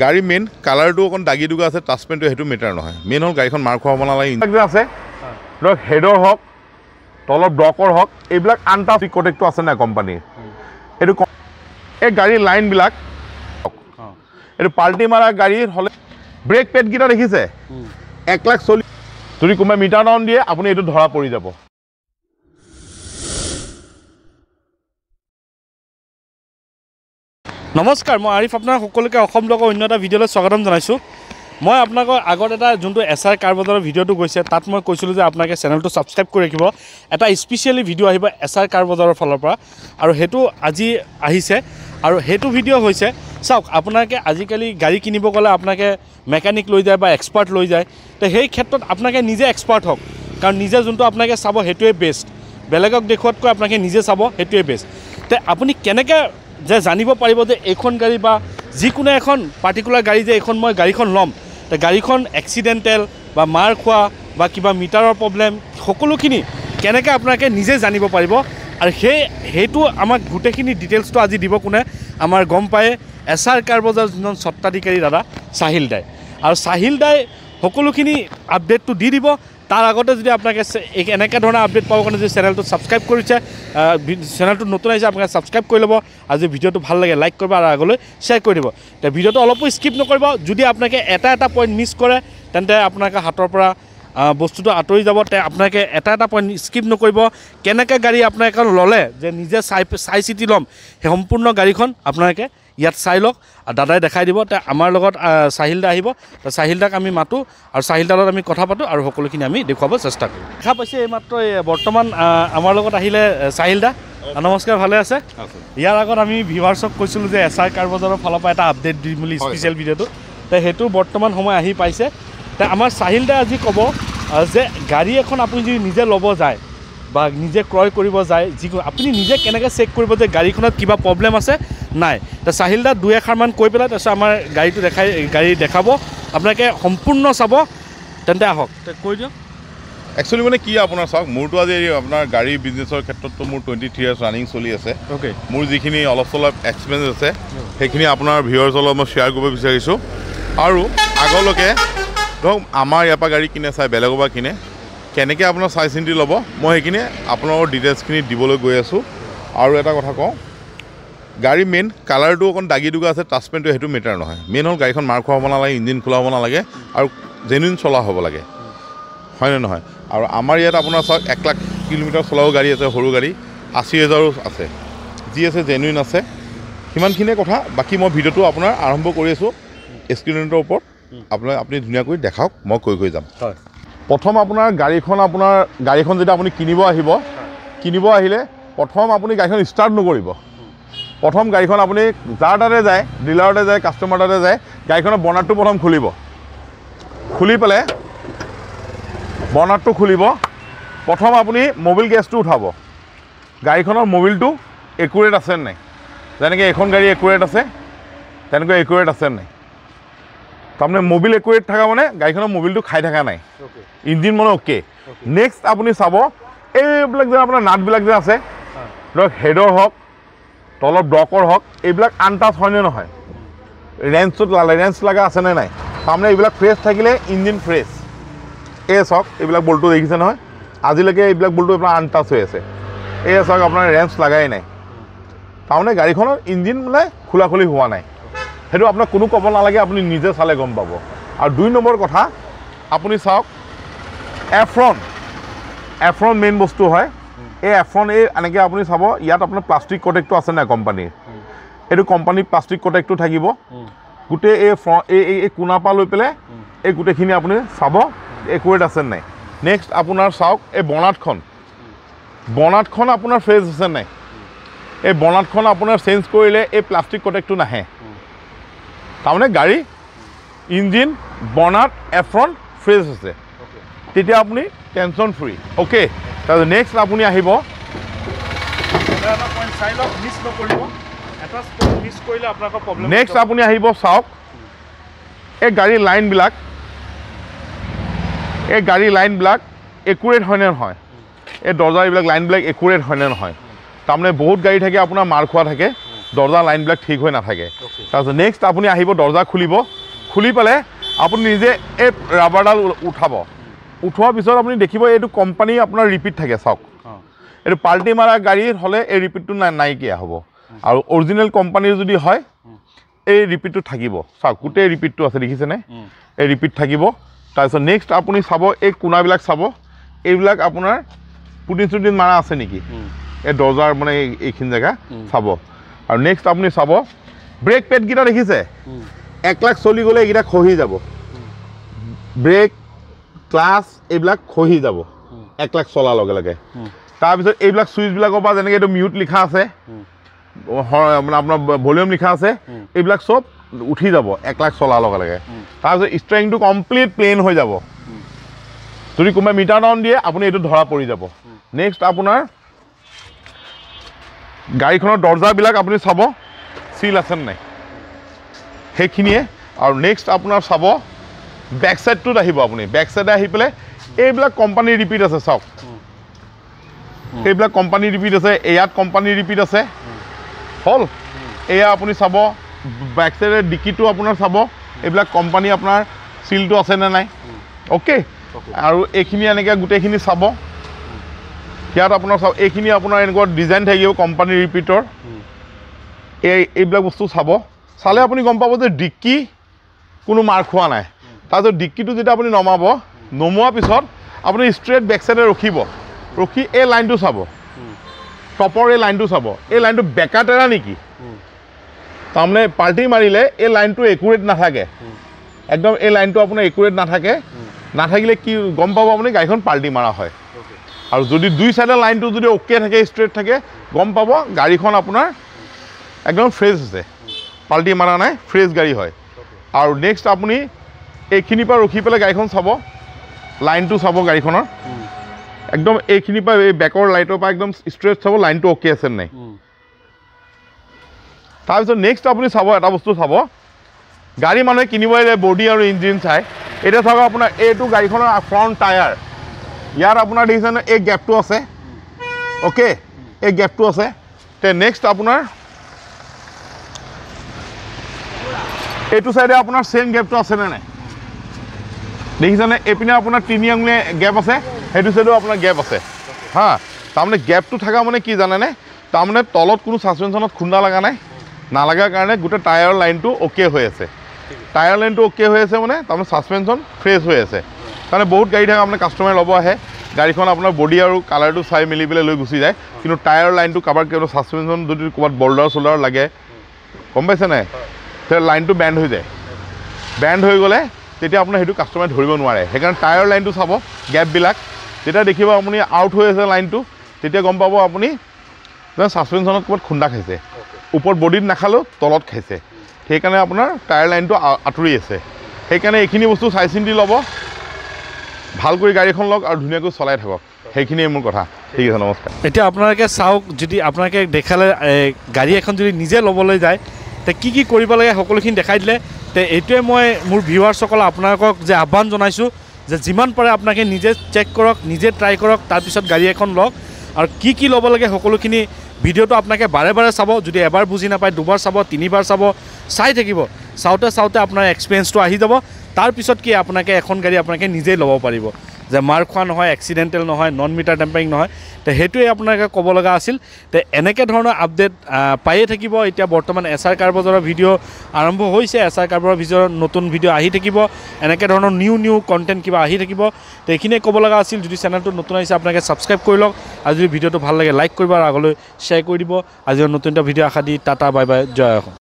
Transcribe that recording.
গাড়ী মেইন কালাৰটো অকণ দাগি দুগা আছে, টাচপেনটো সেইটো মেটাৰ নহয়। মেইন হ'ল গাড়ীখন মাৰ খোৱাব নালাগে। আছে ধৰক হেডৰ হওক তলত ব্লকৰ হওক এইবিলাক আনটাচ কটেক্টটো আছে নাই কোম্পানীৰ। এইটো এই গাড়ীৰ লাইনবিলাক এইটো পাল্টি মাৰা গাড়ীৰ হ'লে ব্ৰেক পেডকেইটা দেখিছে 1,40,000 যদি কোনোবাই মিটাৰ ডাউন দিয়ে আপুনি এইটো ধৰা পৰি যাব। নমস্কাৰ, মই আৰিফ আপোনাক সকলোকে অসম ব্লগৰ অন্য এটা ভিডিঅ'লৈ স্বাগতম জনাইছোঁ। মই আপোনালোকৰ আগত এটা যোনটো SR কাৰ বজাৰৰ ভিডিঅ'টো গৈছে তাত মই কৈছিলোঁ যে আপোনালোকে চেনেলটো ছাবস্ক্ৰাইব কৰি ৰাখিব। এটা স্পেচিয়েলি ভিডিঅ' আহিব SR কাৰ বজাৰৰ ফালৰ পৰা, আৰু সেইটো আজি আহিছে। আৰু সেইটো ভিডিঅ' হৈছে চাওক, আপোনালোকে আজিকালি গাড়ী কিনিব গ'লে আপোনালোকে মেকানিক লৈ যায় বা এক্সপাৰ্ট লৈ যায়। তো সেই ক্ষেত্ৰত আপোনালোকে নিজে এক্সপাৰ্ট হওক, কাৰণ নিজে যোনটো আপোনালোকে চাব সেইটোৱে বেষ্ট। বেলেগক দেখুৱাতকৈ আপোনালোকে নিজে চাব সেইটোৱে বেষ্ট। তে আপুনি কেনেকৈ যে জানিব পাৰিব যে এইখন গাড়ী বা যিকোনো এখন পাৰ্টিকুলাৰ গাড়ী যে এইখন মই গাড়ীখন ল'ম, তো গাড়ীখন এক্সিডেণ্টেল বা মাৰ খোৱা বা কিবা মিটাৰৰ প্ৰব্লেম সকলোখিনি কেনেকৈ আপোনালোকে নিজে জানিব পাৰিব। আৰু সেইটো আমাক গোটেইখিনি ডিটেইলছটো আজি দিব কোনে, আমাৰ গম পায়ে SR কাৰ বজাৰ যোনজন স্বত্বাধিকাৰী দাদা চাহিল দাই। আৰু চাহিল দাই সকলোখিনি আপডেটটো দি দিব। তাৰ আগতে যদি আপোনালোকে এনেকৈ ধৰণৰ আপডেট পাবৰ কাৰণে যদি চেনেলটো ছাবস্ক্ৰাইব কৰিছে, চেনেলটো নতুন আহিছে আপোনালোকে ছাবস্ক্ৰাইব কৰি ল'ব। আজি ভিডিঅ'টো ভাল লাগে লাইক কৰিব আৰু আগলৈ শ্বেয়াৰ কৰি দিব। তে ভিডিঅ'টো অলপো স্কিপ নকৰিব। যদি আপোনালোকে এটা পইণ্ট মিছ কৰে তেন্তে আপোনালোকে হাতৰ পৰা বস্তুটো আঁতৰি যাব। তে আপোনালোকে এটা পইণ্ট স্কিপ নকৰিব। কেনেকৈ গাড়ী আপোনালোকে ল'লে যে নিজে চাই চিতি ল'ম, সেই সম্পূৰ্ণ গাড়ীখন আপোনালোকে ইয়াত চাই লওক, দাদাই দেখাই দিব। তে আমাৰ লগত চাহিল দা আহিব, চাহিল দাক আমি মাতোঁ আৰু চাহিল দাৰ লগত আমি কথা পাতোঁ আৰু সকলোখিনি আমি দেখুৱাব চেষ্টা কৰোঁ। দেখা পাইছে এইমাত্ৰ বৰ্তমান আমাৰ লগত আহিলে চাহিল দা। নমস্কাৰ, ভালে আছে? ইয়াৰ আগত আমি ভিউৱাৰ্ছক কৈছিলোঁ যে SR কাৰ বজাৰৰ ফালৰ পৰা এটা আপডেট দিম বুলি স্পেচিয়েল ভিডিঅ'টো। তে সেইটো বৰ্তমান সময় আহি পাইছে। তে আমাৰ চাহিল দাই আজি ক'ব যে গাড়ী এখন আপুনি যদি নিজে ল'ব যায় বা নিজে ক্ৰয় কৰিব যায়, যিকোনো আপুনি নিজে কেনেকৈ চেক কৰিব যে গাড়ীখনত কিবা প্ৰব্লেম আছে নাই। তো চাহিল দা দুই এষাৰমান কৈ পেলাই তাৰপিছত আমাৰ গাড়ী দেখাব, আপোনালোকে সম্পূৰ্ণ চাব। তেন্তে আহক কৈ দিয়ক। একচুৱেলি মানে কি আপোনাৰ চাওক, মোৰতো আজি আপোনাৰ গাড়ী বিজনেছৰ ক্ষেত্ৰততো মোৰ 23 ইয়াৰ্ছ ৰানিং চলি আছে। অ'কে, মোৰ যিখিনি অলপ চলপ এক্সপিৰিয়েঞ্চ আছে সেইখিনি আপোনাৰ ভিউৱাৰ্ছৰ লগত মই শ্বেয়াৰ কৰিব বিচাৰিছোঁ। আৰু আগলৈকে ধৰক আমাৰ ইয়াৰ পৰা গাড়ী কিনে চাই বেলেগৰ পৰা কিনে কেনেকৈ আপোনাৰ চাই চিন্তি ল'ব, মই সেইখিনি আপোনালোকৰ ডিটেইলছখিনি দিবলৈ গৈ আছোঁ। আৰু এটা কথা কওঁ, গাড়ী মেইন কালাৰটো অকণ দাগি দুগা আছে, টাচপেনটো সেইটো মেটাৰ নহয়। মেইন হ'ল গাড়ীখন মাৰ খোৱা হ'ব নালাগে, ইঞ্জিন খোলা হ'ব নালাগে আৰু জেনুইন চলা হ'ব লাগে, হয়নে নহয়? আৰু আমাৰ ইয়াত আপোনাৰ চাওক 1,00,000 কিলোমিটাৰ চলাও গাড়ী আছে, সৰু গাড়ী 80,000ৰো আছে, যি আছে জেনুইন আছে। সিমানখিনিয়ে কথা। বাকী মই ভিডিঅ'টো আপোনাৰ আৰম্ভ কৰি আছোঁ স্ক্ৰীনৰ ওপৰত, আপুনি ধুনীয়াকৈ দেখাওক, মই কৈ যাম। হয়, প্ৰথম আপোনাৰ গাড়ীখন যেতিয়া আপুনি কিনিব আহিলে প্ৰথম আপুনি গাড়ীখন ষ্টাৰ্ট নকৰিব। প্ৰথম গাড়ীখন আপুনি যাৰ তাতে যায়, ডিলাৰতে যায়, কাষ্টমাৰ তাতে যায়, গাড়ীখনৰ বনাৰটো প্ৰথম খুলিব। খুলি পেলাই বনাৰটো খুলিব। প্ৰথম আপুনি মবিল গেছটো উঠাব। গাড়ীখনৰ মবিলটো একুৰেট আছে নাই, যেনেকৈ এইখন গাড়ী একুৰেট আছে তেনেকৈ একুৰেট আছে নাই। তাৰমানে মবিল একুৰেট থকা মানে গাড়ীখনৰ মবিলটো খাই থকা নাই, ইঞ্জিন মানে অ'কে। নেক্সট আপুনি চাব এইবিলাক যে আপোনাৰ নাটবিলাক যে আছে, ধৰক হেডৰ হওক তলত ব্লকৰ হওক এইবিলাক আনটাচ হয়নে নহয়, ৰেঞ্চ লগা আছেনে নাই। তাৰমানে এইবিলাক ফ্ৰেছ থাকিলে ইঞ্জিন ফ্ৰেছ। চাওক এইবিলাক বল্টটো দেখিছে নহয়, আজিলৈকে এইবিলাক বল্টটো আপোনাৰ আনটাচ হৈ আছে। চাওক আপোনাৰ ৰেঞ্চ লগাই নাই, তাৰমানে গাড়ীখনৰ ইঞ্জিন মানে খোলাখুলি হোৱা নাই। সেইটো আপোনাক কোনো ক'ব নালাগে, আপুনি নিজে চালে গম পাব। আৰু 2 নম্বৰ কথা, আপুনি চাওক এফ্ৰন মেইন বস্তু হয়। এফ্ৰন এনেকৈ আপুনি চাব, ইয়াত আপোনাৰ প্লাষ্টিক কটেক্টটো আছে নাই কোম্পানীৰ, এইটো কোম্পানীৰ প্লাষ্টিক কটেক্টটো থাকিব। গোটেই এই কোণাৰ পৰা লৈ পেলাই এই গোটেইখিনি আপুনি চাব একুৰেট আছে নাই। নেক্সট আপোনাৰ চাওক এই বনাটখন আপোনাৰ ফ্ৰেছ আছে নাই। এই বনাটখন আপোনাৰ চেঞ্জ কৰিলে এই প্লাষ্টিক কটেক্টটো নাহে। তাৰমানে গাড়ী ইঞ্জিন বনাট এফ্ৰন ফ্ৰেছ আছে, তেতিয়া আপুনি টেনশ্যন ফ্ৰী। অ'কে, তাৰপিছত নেক্সট আপুনি আহিব, নেক্সট আপুনি আহিব চাওক এই গাড়ীৰ লাইনবিলাক একুৰেট হয়নে নহয়, এই দৰ্জাৰ এইবিলাক লাইনবিলাক একুৰেট হয়নে নহয়। তাৰমানে বহুত গাড়ী থাকে আপোনাৰ মাৰ খোৱা থাকে, দৰ্জা লাইনবিলাক ঠিক হৈ নাথাকে তাৰপিছত নেক্সট আপুনি আহিব দৰ্জা খুলিব খুলি পেলাই আপুনি নিজে এই ৰাবাৰডাল উঠাব উঠোৱাৰ পিছত আপুনি দেখিব এইটো কোম্পানী আপোনাৰ ৰিপিট থাকে চাওক এইটো পাল্টি মাৰা গাড়ী হ'লে এই ৰিপিটটো নাইকিয়া হ'ব আৰু অৰিজিনেল কোম্পানীৰ যদি হয় এই ৰিপিটটো থাকিব চাওক গোটেই ৰিপিটটো আছে দেখিছেনে এই ৰিপিট থাকিব তাৰপিছত নেক্সট আপুনি চাব এই কোণাবিলাক চাব এইবিলাক আপোনাৰ পুটিন মাৰা আছে নেকি এই দৰ্জাৰ মানে এইখিনি জেগা চাব আৰু নেক্সট আপুনি চাব ব্ৰেক পেডকেইটা দেখিছে 1 লাখ চলি গ'লে এইকেইটা খহি যাব ব্ৰেক ক্লাছ এইবিলাক খহি যাব 1 লাখ চলাৰ লগে লগে তাৰপিছত এইবিলাক চুইচবিলাকৰ পৰা যেনেকৈ এইটো মিউট লিখা আছে মানে আপোনাৰ ভলিউম লিখা আছে এইবিলাক চব উঠি যাব 1 লাখ চলাৰ লগে লগে তাৰপিছত ষ্টাৰিংটো কমপ্লিট প্লেইন হৈ যাব যদি কোনোবাই মিটাৰ ডাউন দিয়ে আপুনি এইটো ধৰা পৰি যাব নেক্সট আপোনাৰ গাড়ীখনৰ দৰ্জাবিলাক আপুনি চাব চিল আছে নাই সেইখিনিয়ে আৰু নেক্সট আপোনাৰ চাব বেক চাইডটোত আহিব আপুনি বেক চাইডে আহি পেলাই এইবিলাক কোম্পানীৰ ৰিপিট আছে চাওক এইবিলাক কোম্পানীৰ ৰিপিট আছে ইয়াত কোম্পানীৰ ৰিপিট আছে হ'ল এয়া আপুনি চাব বেক চাইডে ডিকিটো আপোনাৰ চাব এইবিলাক কোম্পানী আপোনাৰ চিলটো আছে নে নাই অ'কে আৰু এইখিনি এনেকৈ গোটেইখিনি চাব ইয়াত আপোনাৰ চাওক এইখিনি আপোনাৰ এনেকুৱা ডিজাইন থাকিব কোম্পানীৰ ৰিপিটৰ এইবিলাক বস্তু চাব চালে আপুনি গম পাব যে ডিক্কি কোনো মাৰ খোৱা নাই তাৰপিছত ডিক্কিটো যেতিয়া আপুনি নমোৱাৰ পিছত আপুনি ষ্ট্ৰেইট বেক চাইডে ৰখি এই লাইনটো চাব টপৰ এই লাইনটো চাব এই লাইনটো বেকা টেৰা নেকি তাৰমানে পাল্টি মাৰিলে এই লাইনটো একুৰেট নাথাকে একদম এই লাইনটো আপোনাৰ একুৰেট নাথাকিলে কি গম পাব আপুনি গাড়ীখন পাল্টি মাৰা হয় আৰু যদি দুই চাইডৰ লাইনটো যদি অ'কে থাকে ষ্ট্ৰেইট থাকে গম পাব গাড়ীখন আপোনাৰ একদম ফ্ৰেছ আছে পাল্টি মাৰা নাই ফ্ৰেছ গাড়ী হয় আৰু নেক্সট আপুনি এইখিনিৰ পৰা ৰখি পেলাই গাড়ীখন চাব লাইনটো চাব গাড়ীখনৰ একদম এইখিনিৰ পৰা এই বেকৰ লাইটৰ পৰা একদম ষ্ট্ৰেইট চাব লাইনটো অ'কে আছে নাই তাৰপিছত নেক্সট আপুনি চাব এটা বস্তু চাব গাড়ী মানুহে কিনিব আহিলে বডি আৰু ইঞ্জিন চাই এতিয়া চাব আপোনাৰ এইটো গাড়ীখনৰ ফ্ৰণ্ট টায়াৰ ইয়াত আপোনাৰ দেখিছেনে এই গেপটো আছে অ'কে এই গেপটো আছে তে নেক্সট আপোনাৰ এইটো চাইডে আপোনাৰ চেইন গেপটো আছেনে নাই দেখিছেনে এইপিনে আপোনাৰ 3 আঙুলীয়া গেপ আছে সেইটো চাইডেও আপোনাৰ গেপ আছে হা তাৰমানে গেপটো থকা মানে কি জানেনে তাৰমানে তলত কোনো ছাছপেনশ্যনত খুন্দা লগা নাই নালাগাৰ কাৰণে গোটেই টায়াৰ লাইনটো অ'কে হৈ আছে টায়াৰ লাইনটো অ'কে হৈ আছে মানে তাৰমানে ছাছপেনশ্যন ফ্ৰেছ হৈ আছে তাৰমানে বহুত গাড়ী থাকে আপোনাৰ কাষ্টমাৰ ল'ব আহে গাড়ীখন আপোনাৰ বডি আৰু কালাৰটো চাই মেলি পেলাই লৈ গুচি যায় কিন্তু টায়াৰ লাইনটো কাৰোবাৰ কিবা ছাছপেনশ্যন যদি ক'ৰবাত বল্ডাৰ চল্ডাৰ লাগে গম পাইছে নাই তেতিয়া লাইনটো বেণ্ড হৈ যায় বেণ্ড হৈ গ'লে তেতিয়া আপোনাৰ সেইটো কাষ্টমাৰে ধৰিব নোৱাৰে সেইকাৰণে টায়াৰ লাইনটো চাব গেপবিলাক যেতিয়া দেখিব আপুনি আউট হৈ আছে লাইনটো তেতিয়া গম পাব আপুনি যে ছাছপেনশ্যনত ক'ৰবাত খুন্দা খাইছে ওপৰত বডিত নাখালেও তলত খাইছে সেইকাৰণে আপোনাৰ টায়াৰ লাইনটো আঁতৰি আছে সেইকাৰণে এইখিনি বস্তু চাই চিন্তি ল'ব ভাল কৰি গাড়ীখন লওক আৰু ধুনীয়াকৈ চলাই থাকক সেইখিনিয়ে মোৰ কথা ঠিক আছে নমস্কাৰ এতিয়া আপোনালোকে চাওক যদি আপোনালোকে দেখালে গাড়ী এখন যদি নিজে ল'বলৈ যায় তে কি কৰিব লাগে সকলোখিনি দেখাই দিলে তে এইটোৱে মই মোৰ ভিউৱাৰ্ছসকলক আপোনালোকক যে আহ্বান জনাইছোঁ যে যিমান পাৰে আপোনালোকে নিজে চেক কৰক নিজে ট্ৰাই কৰক তাৰপিছত গাড়ী এখন লওক আৰু কি ল'ব লাগে সকলোখিনি ভিডিঅ'টো আপোনালোকে বাৰে বাৰে চাব যদি এবাৰ বুজি নাপায় দুবাৰ চাব তিনিবাৰ চাব চাই থাকিব চাওঁতে আপোনাৰ এক্সপিৰিয়েঞ্চটো আহি যাব তাৰপিছত কি আপোনালোকে এখন গাড়ী আপোনালোকে নিজেই ল'ব পাৰিব যে মাৰ খোৱা নহয় এক্সিডেণ্টেল নহয় নন মিটাৰ টেম্পাৰিং নহয় তো সেইটোৱে আপোনালোকে ক'ব লগা আছিল তো এনেকৈ ধৰণৰ আপডেট পায়ে থাকিব এতিয়া বৰ্তমান SR কাৰ বজাৰৰ ভিডিঅ' আৰম্ভ হৈছে SR কাৰ বজাৰৰ ভিডিঅ'ৰ নতুন ভিডিঅ' আহি থাকিব এনেকৈ ধৰণৰ নিউ কণ্টেণ্ট কিবা আহি থাকিব তো এইখিনিয়ে ক'ব লগা আছিল যদি চেনেলটো নতুন আহিছে আপোনালোকে ছাবস্ক্ৰাইব কৰি লওক আৰু যদি ভিডিঅ'টো ভাল লাগে লাইক কৰিব আৰু আগলৈ শ্বেয়াৰ কৰি দিব আজিৰ নতুন এটা ভিডিঅ' আশা দি টাটা বাই বাই জয় অসম